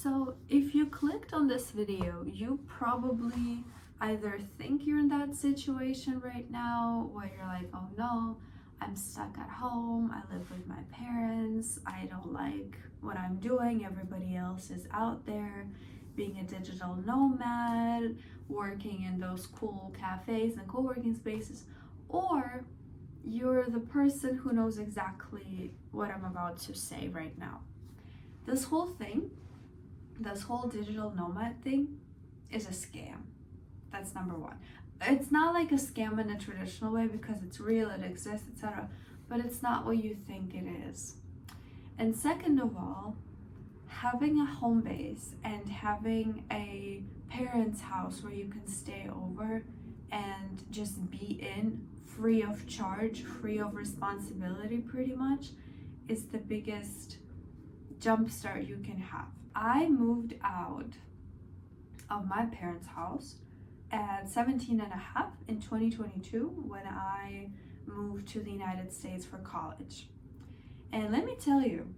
So if you clicked on this video, you probably either think you're in that situation right now where you're like, oh no, I'm stuck at home, I live with my parents, I don't like what I'm doing, everybody else is out there being a digital nomad, working in those cool cafes and co-working spaces, or you're the person who knows exactly what I'm about to say right now. This whole digital nomad thing is a scam. That's number one. It's not like a scam in a traditional way because it's real, it exists, etc. But it's not what you think it is. And second of all, having a home base and having a parent's house where you can stay over and just be in free of charge, free of responsibility pretty much, is the biggest jumpstart you can have. I moved out of my parents' house at 17 and a half in 2022 when I moved to the United States for college. And let me tell you,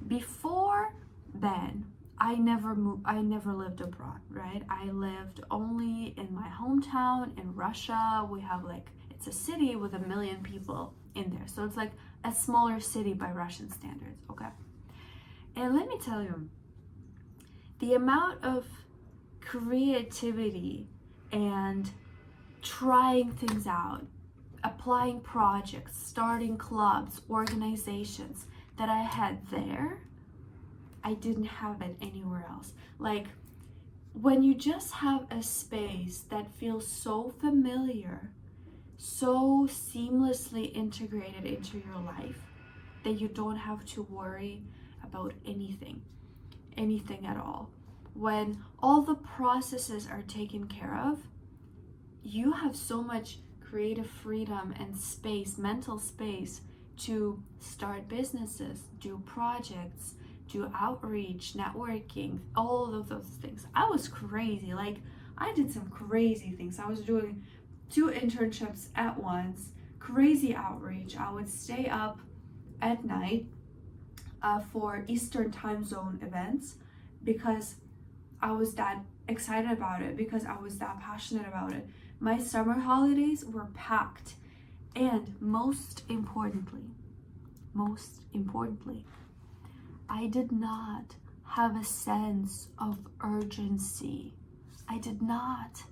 before then, I never lived abroad, right? I lived only in my hometown in Russia. We have it's a city with 1 million people in there. So it's like a smaller city by Russian standards, okay? And let me tell you, the amount of creativity and trying things out, applying projects, starting clubs, organizations that I had there, I didn't have it anywhere else. Like, when you just have a space that feels so familiar, so seamlessly integrated into your life that you don't have to worry about anything at all. When all the processes are taken care of, you have so much creative freedom and space, mental space, to start businesses, do projects, do outreach, networking, all of those things. I was crazy. I did some crazy things. I was doing 2 internships at once, crazy outreach. I would stay up at night for Eastern time zone events because I was that excited about it, because I was that passionate about it. My summer holidays were packed. And most importantly, I did not have a sense of urgency. I did not,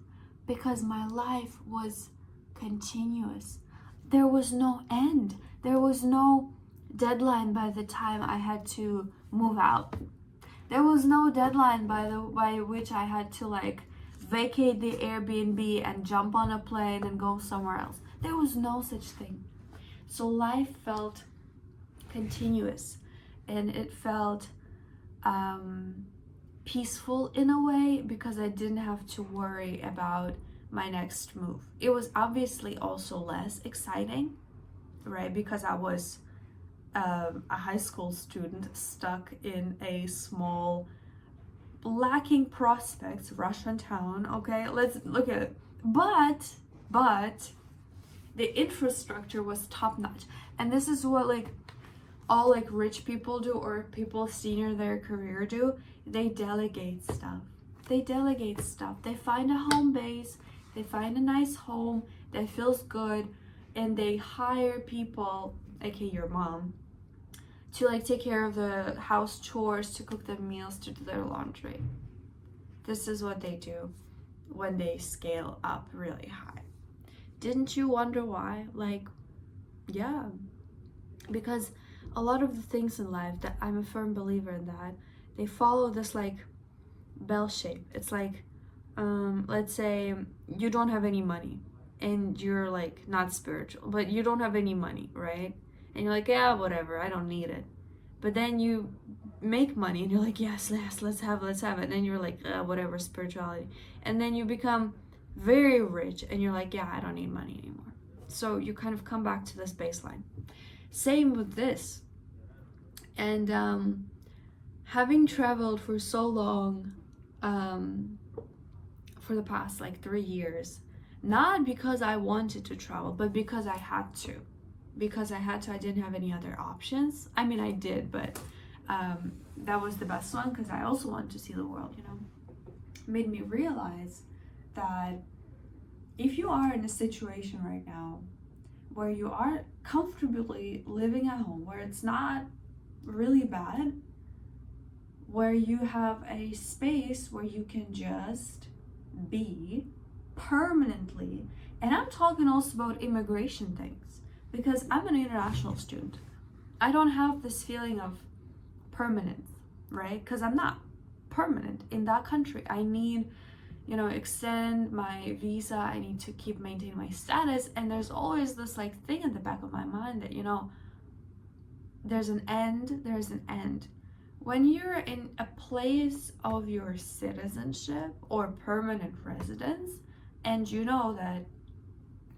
because my life was continuous. There was no end. There was no deadline by the time I had to move out. There was no deadline by which I had to vacate the Airbnb and jump on a plane and go somewhere else. There was no such thing. So life felt continuous, and it felt peaceful in a way because I didn't have to worry about my next move. It was obviously also less exciting, right? Because I was a high school student stuck in a small, lacking prospects Russian town. Okay, let's look at it. But the infrastructure was top notch, and this is what all rich people do, or people senior their career do. They delegate stuff. They find a home base, they find a nice home that feels good, and they hire people, aka your mom, to take care of the house chores, to cook their meals, to do their laundry. This is what they do when they scale up really high. Didn't you wonder why? Yeah, because a lot of the things in life, that I'm a firm believer in, that they follow this bell shape. It's let's say you don't have any money and you're not spiritual, but you don't have any money, right? And you're yeah, whatever, I don't need it. But then you make money and you're yes, let's have it. And then you're whatever, spirituality. And then you become very rich and you're yeah, I don't need money anymore. So you kind of come back to this baseline. Same with this. And having traveled for so long, for the past 3 years, not because I wanted to travel, but because I had to. I didn't have any other options. I mean, I did, but That was the best one because I also wanted to see the world, you know. Made me realize that if you are in a situation right now where you are comfortably living at home, where it's not really bad, where you have a space where you can just be permanently, and I'm talking also about immigration things, because I'm an international student. I don't have this feeling of permanence, right? Because I'm not permanent in that country. I need, you know, extend my visa. I need to keep maintaining my status. And there's always this like thing in the back of my mind that, you know, there's an end. When you're in a place of your citizenship or permanent residence, and you know that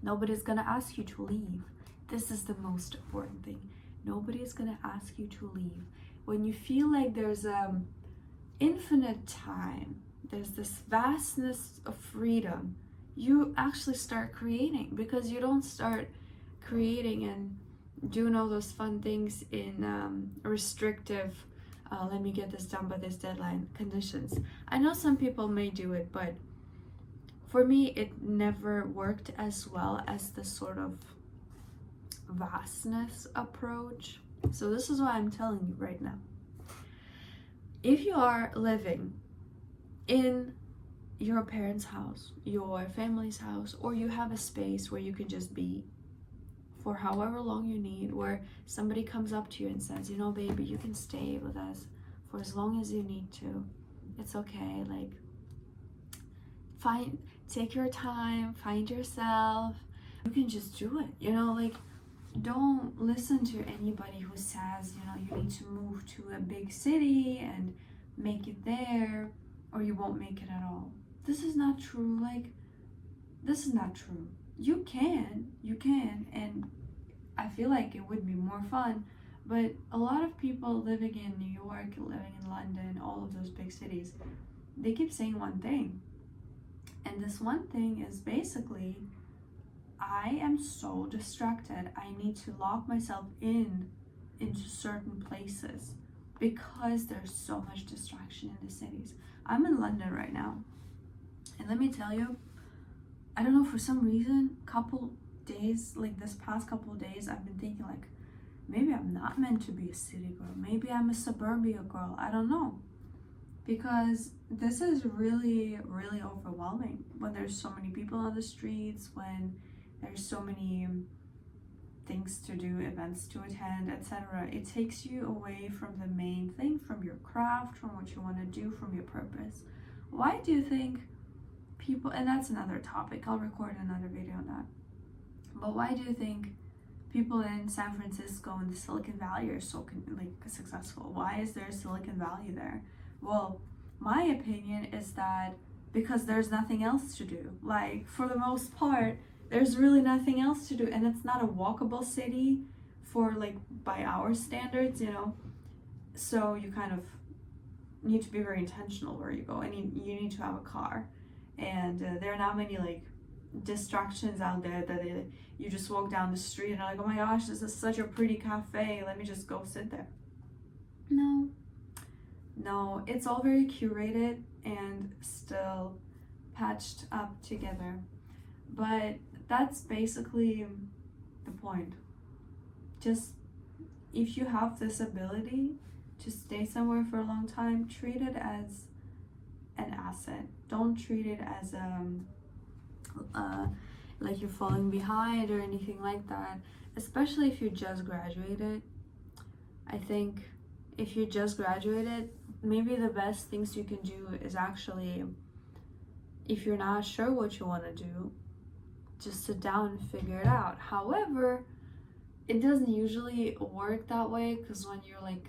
nobody's gonna ask you to leave, this is the most important thing. Nobody's gonna ask you to leave. When you feel like there's infinite time, there's this vastness of freedom, you actually start creating, because you don't start creating and doing all those fun things in restrictive, let me get this done by this deadline conditions. I know some people may do it, but for me, it never worked as well as the sort of vastness approach. So this is what I'm telling you right now. If you are living in your parents' house, your family's house, or you have a space where you can just be for however long you need, where somebody comes up to you and says, you know, baby, you can stay with us for as long as you need to. It's okay. Like, take your time, find yourself. You can just do it, you know, like, don't listen to anybody who says, you know, you need to move to a big city and make it there, or you won't make it at all. This is not true. Like, this is not true. You can, and I feel like it would be more fun. But a lot of people living in New York, living in London, all of those big cities, they keep saying one thing. And this one thing is basically, I am so distracted. I need to lock myself into certain places because there's so much distraction in the cities. I'm in London right now. And let me tell you, I don't know, for some reason, couple days, like this past couple of days, I've been thinking like, maybe I'm not meant to be a city girl. Maybe I'm a suburbia girl. I don't know. Because this is really, really overwhelming when there's so many people on the streets, when there's so many things to do, events to attend, etc. It takes you away from the main thing, from your craft, from what you want to do, from your purpose. Why do you think people, and that's another topic, I'll record another video on that, but why do you think people in San Francisco and the Silicon Valley are so successful? Why is there a Silicon Valley there? Well, my opinion is that because there's nothing else to do. Like, for the most part, there's really nothing else to do, and it's not a walkable city for, like, by our standards, you know. So you kind of need to be very intentional where you go, and you need to have a car, and there are not many like distractions out there that you just walk down the street and are like, oh my gosh, this is such a pretty cafe, let me just go sit there. No, it's all very curated and still patched up together. But that's basically the point. Just, if you have this ability to stay somewhere for a long time, treat it as an asset. Don't treat it as like you're falling behind or anything like that. Especially if you just graduated. I think if you just graduated, maybe the best things you can do is actually, if you're not sure what you want to do, just sit down and figure it out. However, it doesn't usually work that way, because when you're like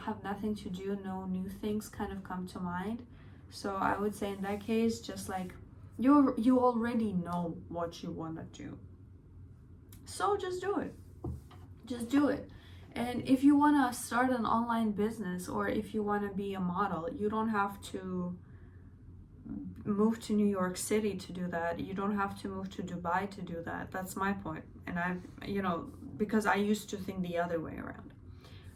have nothing to do, no new things kind of come to mind. So I would say in that case, just like you already know what you want to do, so just do it. And if you want to start an online business, or if you want to be a model, you don't have to move to New York City to do that. You don't have to move to Dubai to do that. That's my point. And because I used to think the other way around,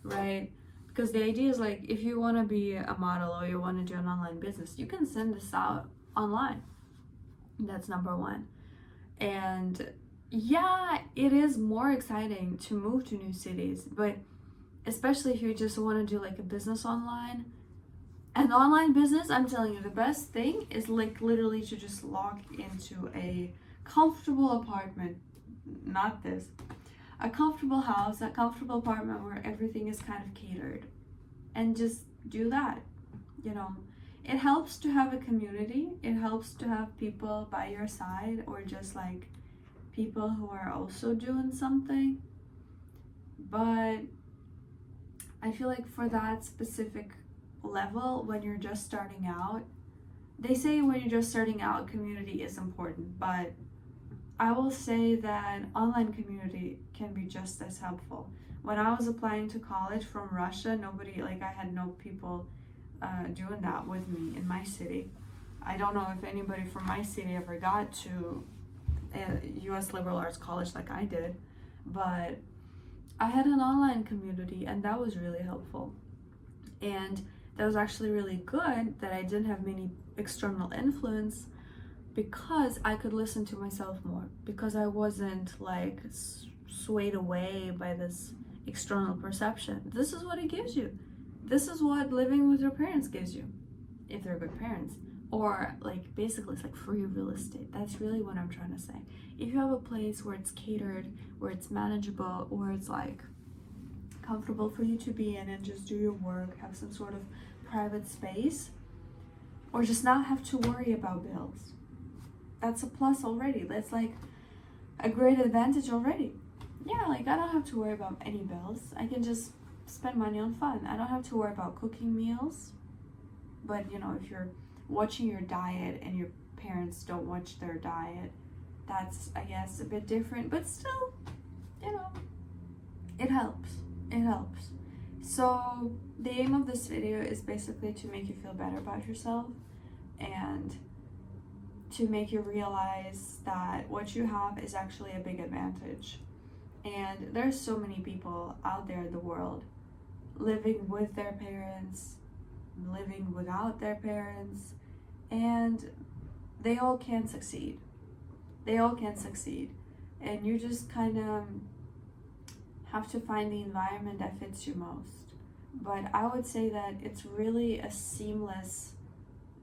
right? Because the idea is like, if you want to be a model or you want to do an online business, you can send this out online. That's number one. And yeah, it is more exciting to move to new cities, but especially if you just want to do like a business online. An online business, I'm telling you, the best thing is like literally to just log into a comfortable apartment, not this, a comfortable house, a comfortable apartment where everything is kind of catered, and just do that. You know, it helps to have a community, it helps to have people by your side, or just like people who are also doing something. But I feel like for that specific level, when you're just starting out, they say when you're just starting out, community is important, but I will say that online community can be just as helpful. When I was applying to college from Russia, nobody, like I had no people doing that with me in my city. I don't know if anybody from my city ever got to a US liberal arts college like I did, but I had an online community and that was really helpful. And that was actually really good that I didn't have many external influence, because I could listen to myself more, because I wasn't like swayed away by this external perception. This is what it gives you. This is what living with your parents gives you, if they're good parents. Or like basically it's like free real estate. That's really what I'm trying to say. If you have a place where it's catered, where it's manageable, where it's like comfortable for you to be in and just do your work, have some sort of private space, or just not have to worry about bills, that's a plus already. That's like a great advantage already. Yeah, like I don't have to worry about any bills. I can just spend money on fun. I don't have to worry about cooking meals. But you know, if you're watching your diet and your parents don't watch their diet, that's, I guess, a bit different, but still, you know, it helps. It helps. So the aim of this video is basically to make you feel better about yourself and to make you realize that what you have is actually a big advantage. And there's so many people out there in the world living with their parents, living without their parents, and they all can succeed. They all can succeed. And you just kind of have to find the environment that fits you most. But I would say that it's really as seamless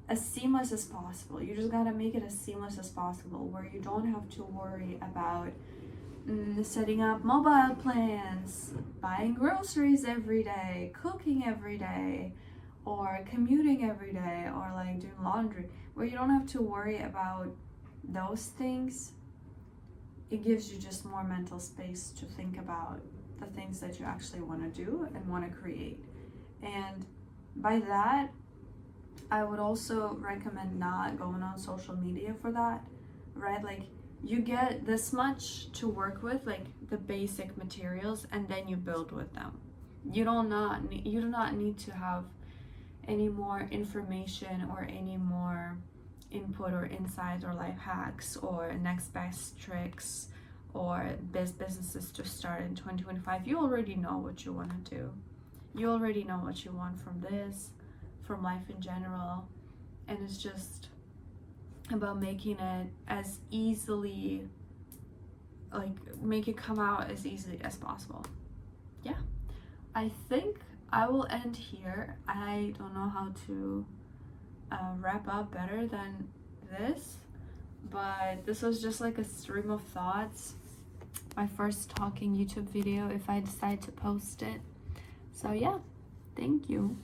as possible. You just gotta make it as seamless as possible, where you don't have to worry about setting up mobile plans, buying groceries every day, cooking every day, or commuting every day, or like doing laundry, where you don't have to worry about those things. It gives you just more mental space to think about the things that you actually want to do and want to create. And by that, I would also recommend not going on social media for that, right? Like, you get this much to work with, like the basic materials, and then you build with them. You do not need to have any more information or any more input or insights or life hacks or next best tricks or best businesses to start in 2025. You already know what you want to do. You already know what you want from this, from life in general, and it's just about making it as easily, like, make it come out as easily as possible. Yeah, I think I will end here. I don't know how to wrap up better than this, but this was just like a stream of thoughts. My first talking YouTube video, if I decide to post it. So yeah, thank you.